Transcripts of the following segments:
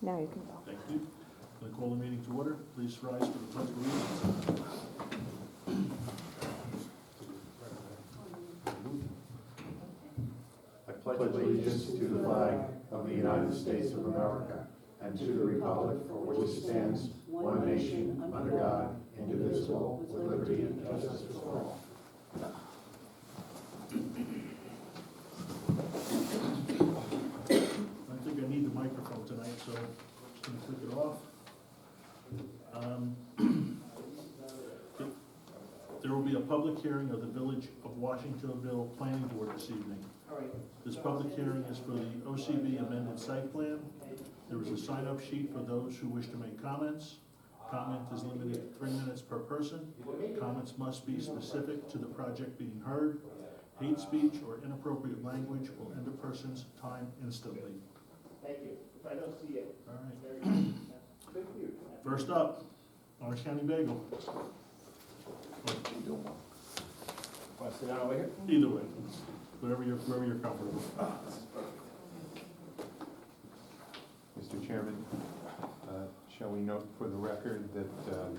Now you can go. Thank you. I call the meeting to order. Please rise for the pledge of allegiance. I pledge allegiance to the flag of the United States of America and to the republic for which it stands, one nation, under God, indivisible, with liberty and justice for all. I think I need the microphone tonight, so I'm just going to click it off. There will be a public hearing of the Village of Washingtonville Planning Board this evening. This public hearing is for the OCB amended site plan. There is a sign-up sheet for those who wish to make comments. Comment is limited to 3 minutes per person. Comments must be specific to the project being heard. Hate speech or inappropriate language will end a person's time instantly. Thank you. If I don't see it. All right. First up, Orange County Bagel. Want to sit down over here? Either way, wherever you're comfortable. Mr. Chairman, shall we note for the record that the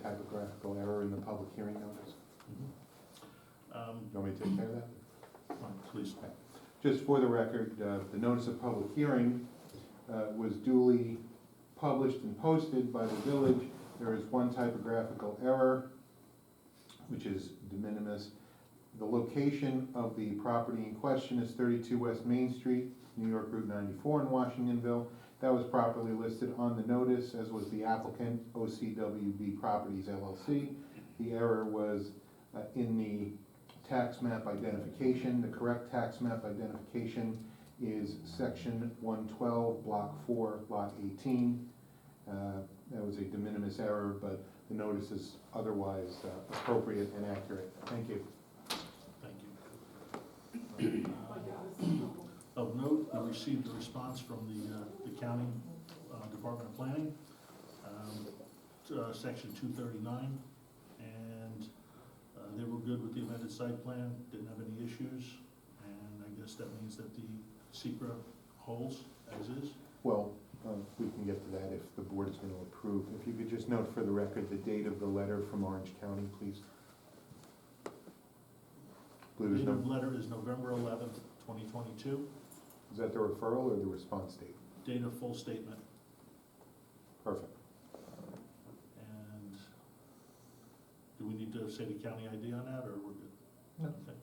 typographical error in the public hearing notice? You want me to take care of that? Please. Okay. Just for the record, the notice of public hearing was duly published and posted by the village. There is one typographical error, which is de minimis. The location of the property in question is 32 West Main Street, New York Route 94 in Washingtonville. That was properly listed on the notice, as was the applicant, OCWB Properties LLC. The error was in the tax map identification. The correct tax map identification is section 112, block 4, lot 18. That was a de minimis error, but the notice is otherwise appropriate and accurate. Thank you. Thank you. Of note, we received a response from the county Department of Planning, section 239, and they were good with the amended site plan, didn't have any issues, and I guess that means that the secret holds as is. Well, we can get to that if the board is going to approve. If you could just note for the record the date of the letter from Orange County, please. The date of the letter is November 11th, 2022. Is that the referral or the response date? Date of full statement. Perfect. And do we need to say the county ID on that, or we're good? No. Okay.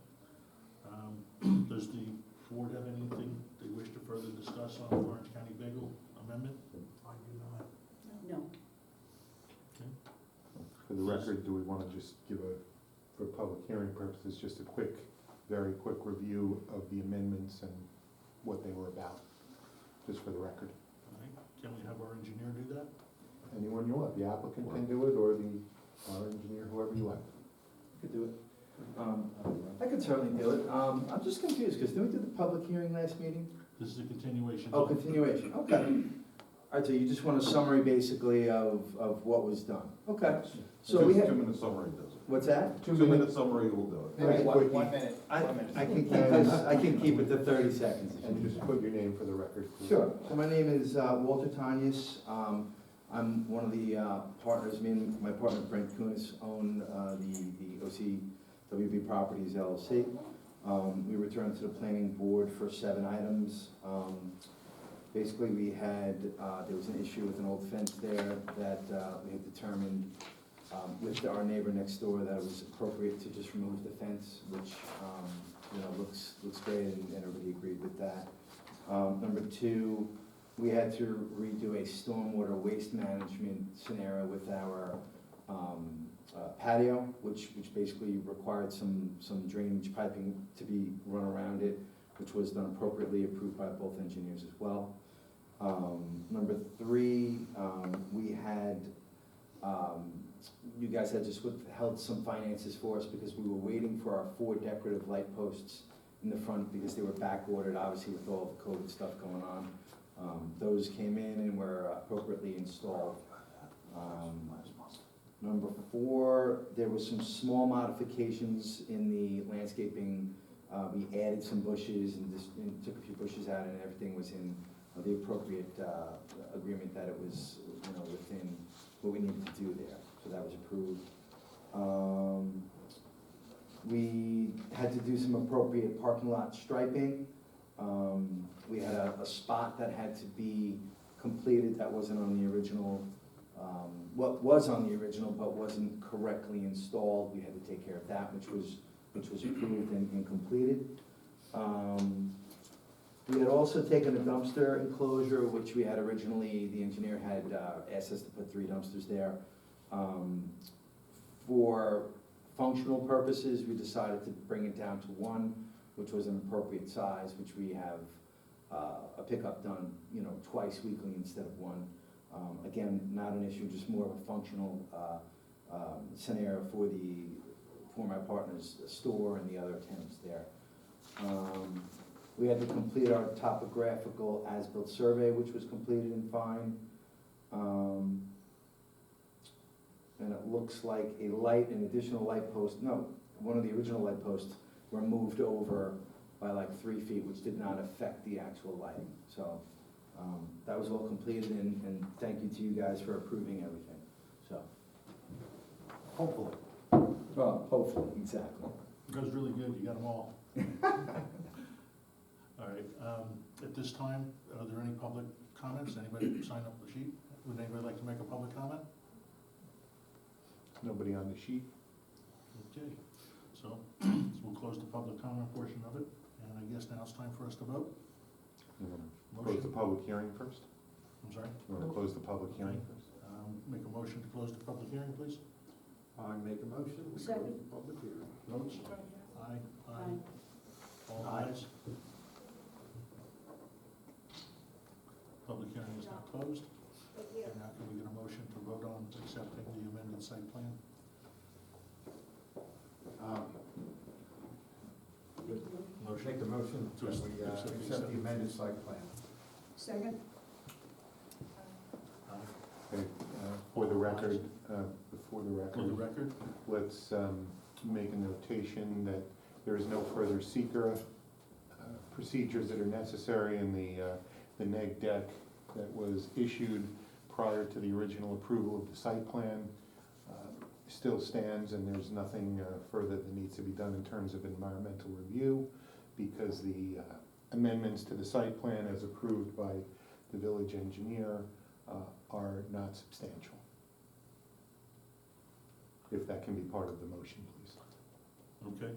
Does the board have anything they wish to further discuss on the Orange County Bagel amendment? No. Okay. For the record, do we want to just give for public hearing purposes, just a quick, very quick review of the amendments and what they were about, just for the record? All right. Can we have our engineer do that? Anyone you want, the applicant can do it, or our engineer, whoever you like. Could do it. I could certainly do it. I'm just confused, because didn't we do the public hearing last meeting? This is a continuation. Oh, continuation, okay. All right, so you just want a summary basically of what was done? Okay. So we have, 2 minute summary does it. what's that? 2 minute summary will do it. All right, One minute. I can keep this, I can keep it to 30 seconds. And just put your name for the record, please. Sure. So my name is Walter Tanyas. I'm one of the partners. Me and my partner Brent Kunis own the OCWB Properties LLC. We returned to the planning board for 7 items. Basically, we had there was an issue with an old fence there that we had determined with our neighbor next door that it was appropriate to just remove the fence, which looks great, and everybody agreed with that. Number 2, we had to redo a stormwater waste management scenario with our patio, which basically required some drainage piping to be run around it, which was done appropriately, approved by both engineers as well. Number 3, we had, you guys had just withheld some finances for us because we were waiting for our 4 decorative light posts in the front because they were back ordered, obviously with all the COVID stuff going on. Those came in and were appropriately installed. Number 4, there was some small modifications in the landscaping. We added some bushes and took a few bushes out, and everything was in the appropriate agreement that it was, you know, within what we needed to do there. So that was approved. We had to do some appropriate parking lot striping. We had a spot that had to be completed that wasn't on the original, what was on the original but wasn't correctly installed. We had to take care of that, which was approved and completed. We had also taken a dumpster enclosure, which we had originally, the engineer had asked us to put 3 dumpsters there. For functional purposes, we decided to bring it down to 1, which was an appropriate size, which we have a pickup done, you know, twice weekly instead of 1. Again, not an issue, just more of a functional scenario for my partner's store and the other tenants there. We had to complete our topographical as-built survey, which was completed and fine. And it looks like an additional light post, no, one of the original light posts were moved over by like 3 feet, which did not affect the actual lighting. So that was all completed, and thank you to you guys for approving everything, so. Hopefully. Well, hopefully, exactly. It goes really good, you got them all. All right, at this time, are there any public comments? Anybody sign up the sheet? Would anybody like to make a public comment? Nobody on the sheet? Okay, so we'll close the public comment portion of it, and I guess now it's time for us to vote. You want to close the public hearing first? I'm sorry? You want to close the public hearing first? Make a motion to close the public hearing, please. I make a motion. We Second. close the public hearing. Votes? Aye. Aye. All Aye. ayes? Public hearing is now closed. And now can we get a motion to vote on accepting the amended site plan? Make the motion To that we accept the amended site plan. Second? Aye. Okay, for the record, For the record, let's make a notation that there is no further seeker procedures that are necessary in the neg deck that was issued prior to the original approval of the site plan still stands, and there's nothing further that needs to be done in terms of environmental review, because the amendments to the site plan as approved by the village engineer are not substantial. If that can be part of the motion, please. okay.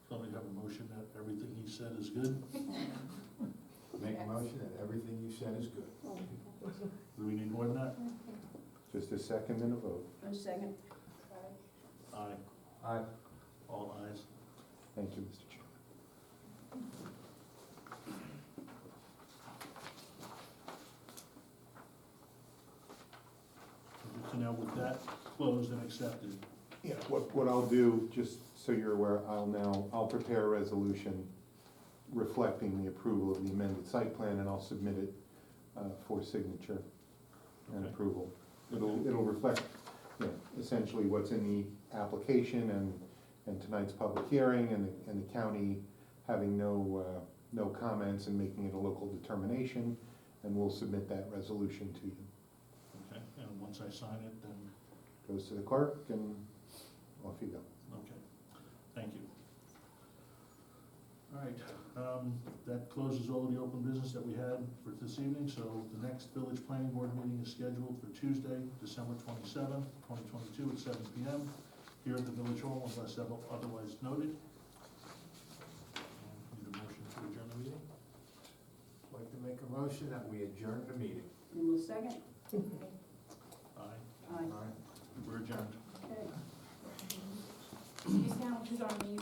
So we have a motion that everything he said is good. Make a motion that everything you said is good. Do we need more than that? Just a second and a vote. A second? Aye. Aye. All ayes. Thank you, Mr. Chairman. So now with that closed and accepted, Yeah, what I'll do, just so you're aware, I'll prepare a resolution reflecting the approval of the amended site plan, and I'll submit it for signature and Okay. approval. It'll reflect, you know, essentially what's in the application and tonight's public hearing, and the county having no comments and making it a local determination, and we'll submit that resolution to you. okay, and once I sign it, then, Goes to the clerk, and off you go. okay, thank you. All right, that closes all of the open business that we had for this evening, so the next village planning board meeting is scheduled for Tuesday, December 27th, 2022 at 7 PM here at the village hall, unless otherwise noted. And need a motion to adjourn the meeting? I'd like to make a motion that we adjourn the meeting. And we'll second? Aye, Aye. we're adjourned. Okay. Is now, who's our meeting?